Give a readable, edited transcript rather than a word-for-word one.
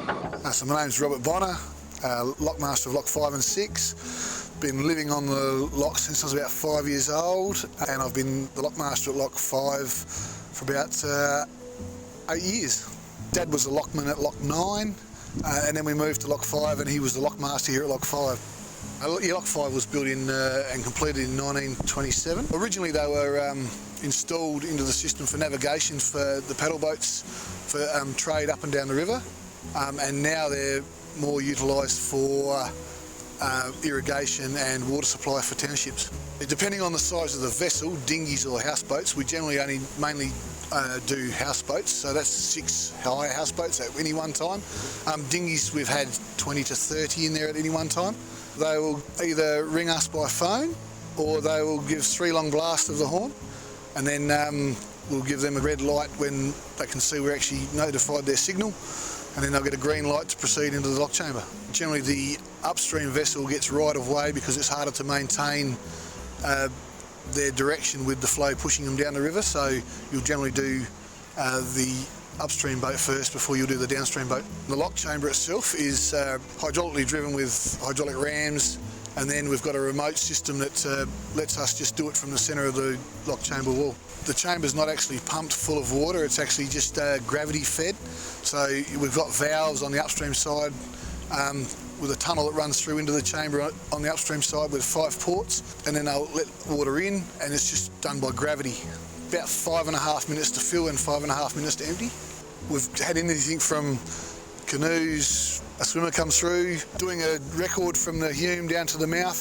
So my name's Robert Bonner, lockmaster of Lock 5 and 6. Been living on the lock since I was about 5 years old, and I've been the lockmaster at Lock 5 for about 8 years. Dad was a lockman at Lock 9, and then we moved to Lock 5 and he was the lockmaster here at Lock 5. Lock 5 was built in and completed in 1927. Originally they were installed into the system for navigation for the paddle boats for trade up and down the river, and now they're more utilised for irrigation and water supply for townships. Depending on the size of the vessel, dinghies or houseboats, we generally only mainly do houseboats, so that's 6 high houseboats at any one time. Dinghies, we've had 20 to 30 in there at any one time. They will either ring us by phone or they will give 3 long blasts of the horn, and then we'll give them a red light when they can see we're actually notified their signal, and then they'll get a green light to proceed into the lock chamber. Generally the upstream vessel gets right of way because it's harder to maintain their direction with the flow pushing them down the river, so you'll generally do the upstream boat first before you'll do the downstream boat. The lock chamber itself is hydraulically driven with hydraulic rams, and then we've got a remote system that lets us just do it from the centre of the lock chamber wall. The chamber's not actually pumped full of water, it's actually just gravity fed. So we've got valves on the upstream side with a tunnel that runs through into the chamber on the upstream side with 5 ports, and then they'll let water in, and it's just done by gravity. About 5.5 minutes to fill and 5.5 minutes to empty. We've had anything from canoes, a swimmer comes through, doing a record from the Hume down to the mouth.